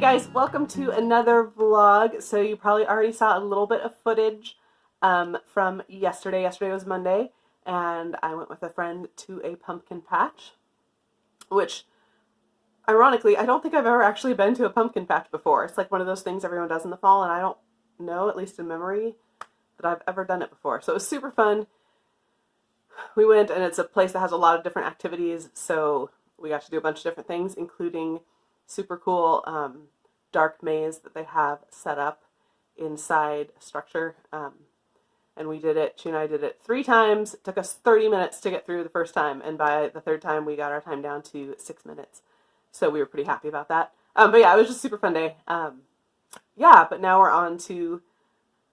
guys, welcome to another vlog. So you probably already saw a little bit of footage from yesterday. Yesterday was Monday, and I went with a friend to a pumpkin patch, which, ironically, I don't think I've ever actually been to a pumpkin patch before. It's like one of those things everyone does in the fall, and I don't know, at least in memory, that I've ever done it before. So it was super fun. We went, and it's a place that has a lot of different activities, so we got to do a bunch of different things, including super cool dark maze that they have set up inside a structure. And we did it, she and I did it 3 times. It took us 30 minutes to get through the first time, and by the third time we got our time down to 6 minutes. So we were pretty happy about that. But yeah, it was just a super fun day. Yeah, but now we're on to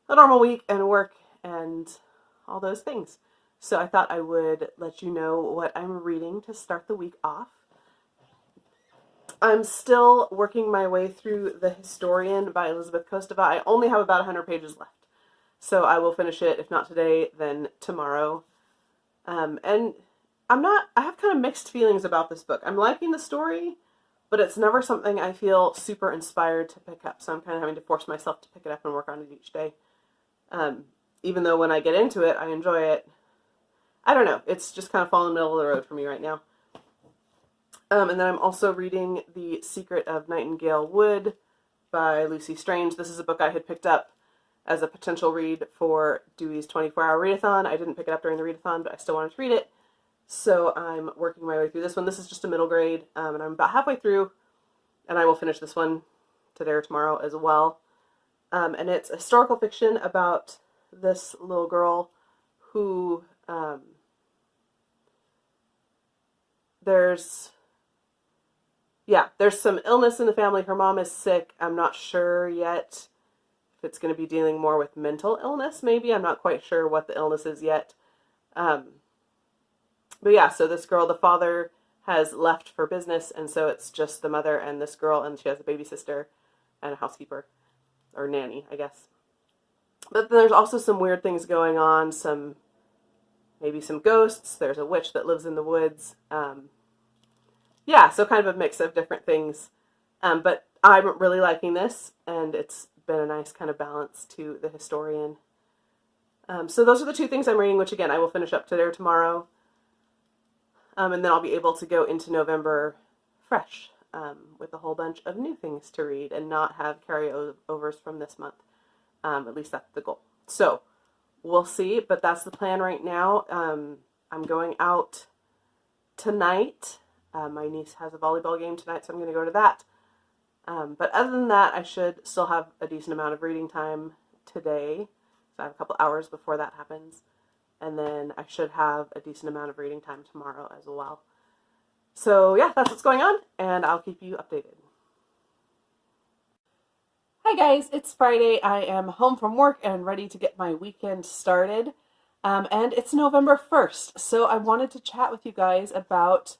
a normal week and work and all those things. So I thought I would let you know what I'm reading to start the week off. I'm still working my way through The Historian by Elizabeth Kostova. I only have about 100 pages left. So I will finish it, if not today, then tomorrow. And I have kind of mixed feelings about this book. I'm liking the story, but it's never something I feel super inspired to pick up. So I'm kind of having to force myself to pick it up and work on it each day. Even though when I get into it, I enjoy it. I don't know. It's just kind of falling in the middle of the road for me right now. And then I'm also reading The Secret of Nightingale Wood by Lucy Strange. This is a book I had picked up as a potential read for Dewey's 24-hour readathon. I didn't pick it up during the readathon, but I still wanted to read it. So I'm working my way through this one. This is just a middle grade, and I'm about halfway through, and I will finish this one today or tomorrow as well. And it's a historical fiction about this little girl who there's some illness in the family. Her mom is sick. I'm not sure yet if it's going to be dealing more with mental illness, maybe. I'm not quite sure what the illness is yet. But yeah, so this girl, the father has left for business, and so it's just the mother and this girl, and she has a baby sister and a housekeeper, or nanny, I guess. But there's also some weird things going on, maybe some ghosts. There's a witch that lives in the woods. Yeah, so kind of a mix of different things. But I'm really liking this, and it's been a nice kind of balance to The Historian. So those are the 2 things I'm reading, which again, I will finish up today or tomorrow. And then I'll be able to go into November fresh with a whole bunch of new things to read and not have carryovers from this month. At least that's the goal. So we'll see, but that's the plan right now. I'm going out tonight. My niece has a volleyball game tonight, so I'm going to go to that. But other than that, I should still have a decent amount of reading time today. So I have a couple hours before that happens. And then I should have a decent amount of reading time tomorrow as well. So yeah, that's what's going on, and I'll keep you updated. Hi guys, it's Friday. I am home from work and ready to get my weekend started. And it's November 1st, so I wanted to chat with you guys about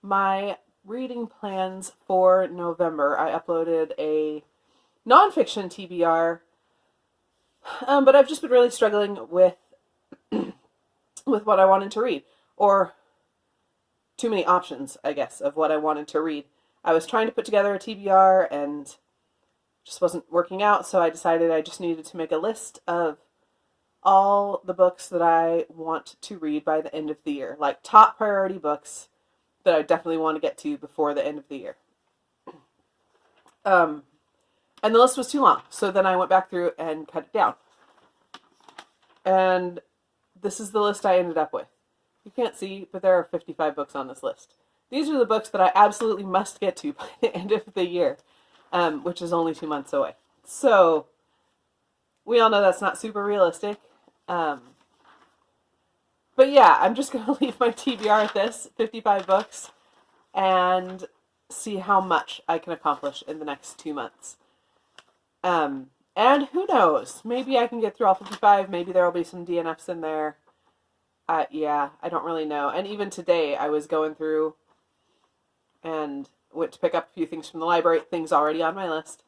my reading plans for November. I uploaded a nonfiction TBR, but I've just been really struggling with what I wanted to read, or too many options, I guess, of what I wanted to read. I was trying to put together a TBR and just wasn't working out, so I decided I just needed to make a list of all the books that I want to read by the end of the year, like top priority books that I definitely want to get to before the end of the year. And the list was too long, so then I went back through and cut it down. And this is the list I ended up with. You can't see, but there are 55 books on this list. These are the books that I absolutely must get to by the end of the year, which is only 2 months away. So we all know that's not super realistic. But yeah, I'm just going to leave my TBR at this, 55 books, and see how much I can accomplish in the next 2 months. And who knows, maybe I can get through all 55, maybe there will be some DNFs in there. Yeah, I don't really know. And even today, I was going through and went to pick up a few things from the library, things already on my list.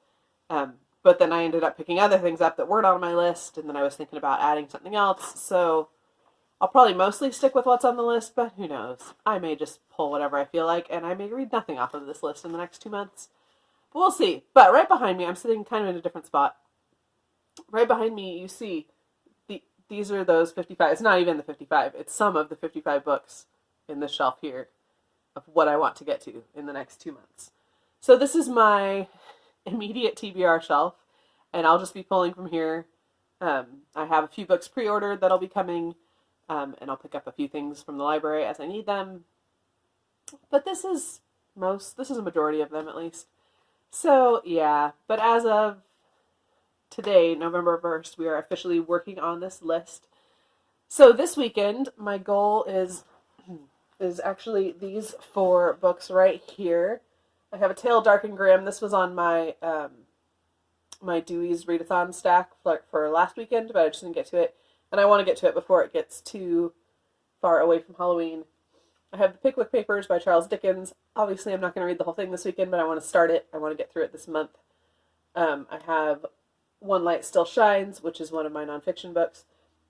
But then I ended up picking other things up that weren't on my list, and then I was thinking about adding something else, so I'll probably mostly stick with what's on the list, but who knows. I may just pull whatever I feel like, and I may read nothing off of this list in the next 2 months. we'll see. But right behind me, I'm sitting kind of in a different spot. Right behind me, you see these are those 55. It's not even the 55. It's some of the 55 books in the shelf here of what I want to get to in the next 2 months. So this is my immediate TBR shelf, and I'll just be pulling from here. I have a few books pre-ordered that'll be coming, and I'll pick up a few things from the library as I need them. But this is a majority of them at least. So yeah, but as of today, November 1st, we are officially working on this list. So this weekend, my goal is actually these 4 books right here. I have A Tale Dark and Grim. This was on my my Dewey's Readathon stack for last weekend, but I just didn't get to it. And I want to get to it before it gets too far away from Halloween. I have The Pickwick Papers by Charles Dickens. Obviously, I'm not going to read the whole thing this weekend, but I want to start it. I want to get through it this month. I have One Light Still Shines, which is one of my nonfiction books.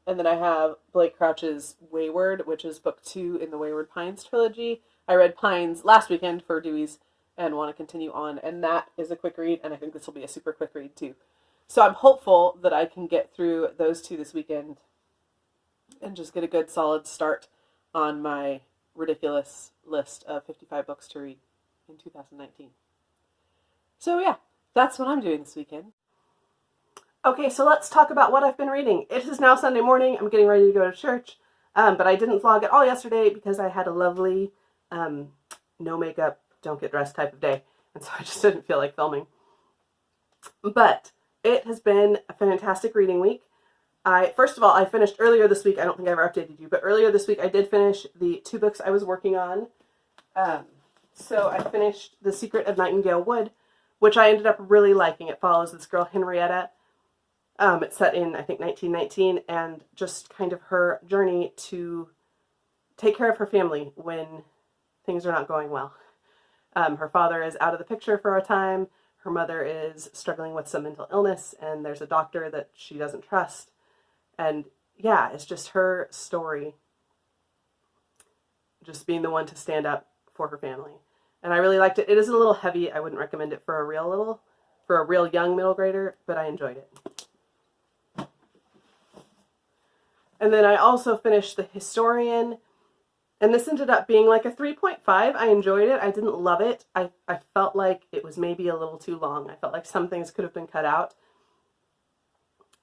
And then I have Blake Crouch's Wayward, which is book 2 in the Wayward Pines trilogy. I read Pines last weekend for Dewey's and want to continue on. And that is a quick read, and I think this will be a super quick read too. So I'm hopeful that I can get through those 2 this weekend and just get a good solid start on my ridiculous list of 55 books to read in 2019. So yeah, that's what I'm doing this weekend. Okay, so let's talk about what I've been reading. It is now Sunday morning. I'm getting ready to go to church, but I didn't vlog at all yesterday because I had a lovely no makeup, don't get dressed type of day, and so I just didn't feel like filming. But it has been a fantastic reading week. First of all, I finished earlier this week. I don't think I ever updated you, but earlier this week I did finish the 2 books I was working on. So I finished The Secret of Nightingale Wood, which I ended up really liking. It follows this girl, Henrietta. It's set in, I think, 1919, and just kind of her journey to take care of her family when things are not going well. Her father is out of the picture for a time. Her mother is struggling with some mental illness, and there's a doctor that she doesn't trust. And yeah, it's just her story, just being the one to stand up for her family. And I really liked it. It is a little heavy. I wouldn't recommend it for a real young middle grader, but I enjoyed it. And then I also finished The Historian, and this ended up being like a 3.5. I enjoyed it. I didn't love it. I felt like it was maybe a little too long. I felt like some things could have been cut out.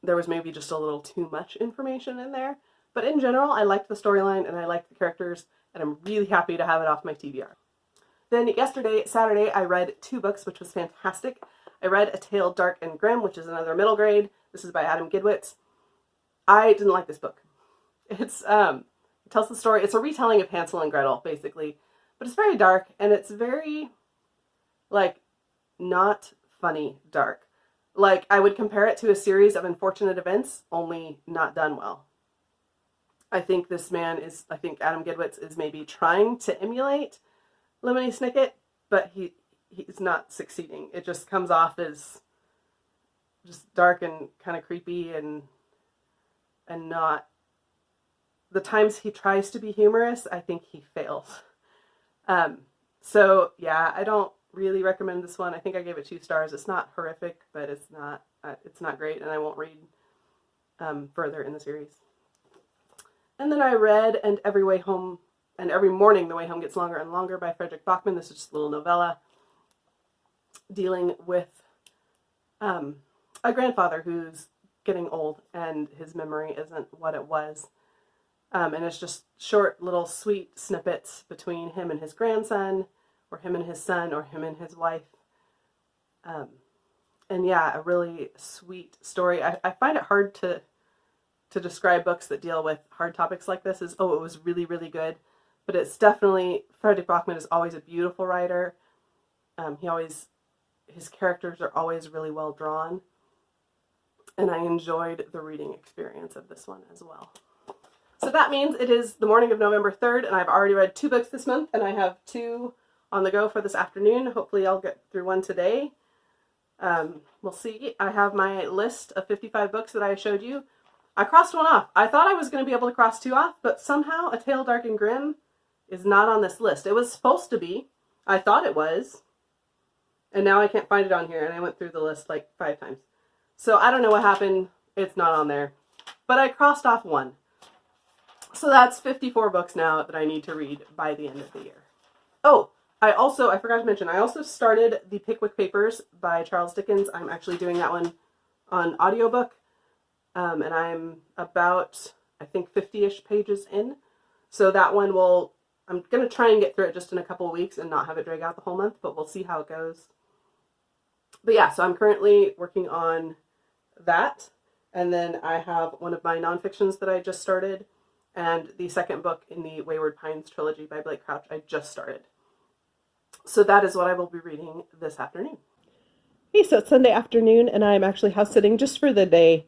There was maybe just a little too much information in there. But in general, I liked the storyline and I liked the characters, and I'm really happy to have it off my TBR. Then yesterday, Saturday, I read 2 books, which was fantastic. I read A Tale Dark and Grim, which is another middle grade. This is by Adam Gidwitz. I didn't like this book. It tells the story. It's a retelling of Hansel and Gretel, basically. But it's very dark, and it's very, not funny dark. I would compare it to a series of unfortunate events, only not done well. I think Adam Gidwitz is maybe trying to emulate Lemony Snicket, but he's not succeeding. It just comes off as just dark and kind of creepy and not... The times he tries to be humorous, I think he fails. So yeah, I don't really recommend this one. I think I gave it 2 stars. It's not horrific, but it's not great, and I won't read further in the series. And then I read Every Morning the Way Home Gets Longer and Longer by Fredrik Backman. This is just a little novella dealing with a grandfather who's getting old and his memory isn't what it was. And it's just short little sweet snippets between him and his grandson, or him and his son, or him and his wife. And yeah, a really sweet story. I find it hard to describe books that deal with hard topics like this as, oh, it was really, really good. But it's definitely, Fredrik Backman is always a beautiful writer. His characters are always really well drawn. And I enjoyed the reading experience of this one as well. So that means it is the morning of November 3rd, and I've already read 2 books this month, and I have 2 on the go for this afternoon. Hopefully I'll get through one today. We'll see. I have my list of 55 books that I showed you. I crossed one off. I thought I was going to be able to cross 2 off, but somehow A Tale Dark and Grim is not on this list. It was supposed to be. I thought it was. And now I can't find it on here, and I went through the list like 5 times. So I don't know what happened. It's not on there. But I crossed off one. So that's 54 books now that I need to read by the end of the year. Oh, I forgot to mention, I also started The Pickwick Papers by Charles Dickens. I'm actually doing that one on audiobook. And I'm about, I think, 50-ish pages in. So that one I'm going to try and get through it just in a couple of weeks and not have it drag out the whole month, but we'll see how it goes. But yeah, so I'm currently working on that. And then I have one of my nonfictions that I just started, and the second book in the Wayward Pines trilogy by Blake Crouch I just started. So that is what I will be reading this afternoon. Hey, so it's Sunday afternoon, and I'm actually house sitting just for the day.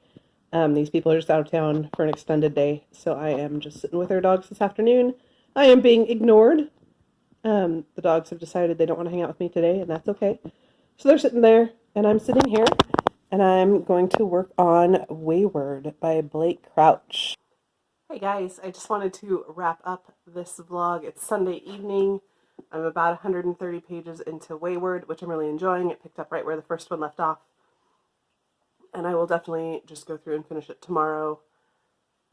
These people are just out of town for an extended day, so I am just sitting with our dogs this afternoon. I am being ignored. The dogs have decided they don't want to hang out with me today, and that's okay. So they're sitting there, and I'm sitting here, and I'm going to work on Wayward by Blake Crouch. Hey guys, I just wanted to wrap up this vlog. It's Sunday evening. I'm about 130 pages into Wayward, which I'm really enjoying. It picked up right where the first one left off. And I will definitely just go through and finish it tomorrow.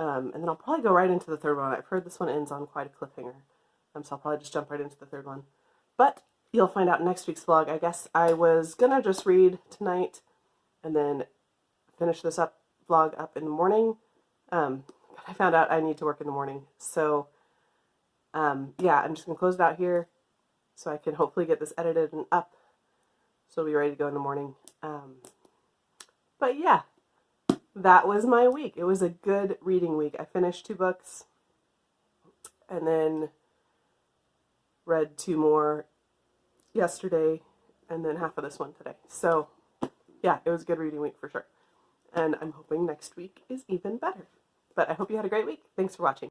And then I'll probably go right into the third one. I've heard this one ends on quite a cliffhanger. So I'll probably just jump right into the third one. But you'll find out in next week's vlog. I guess I was going to just read tonight and then finish this vlog up in the morning. But I found out I need to work in the morning. So, yeah, I'm just going to close it out here so I can hopefully get this edited and up so it'll be ready to go in the morning. But yeah, that was my week. It was a good reading week. I finished 2 books and then read 2 more yesterday and then half of this one today. So yeah, it was a good reading week for sure. And I'm hoping next week is even better. But I hope you had a great week. Thanks for watching.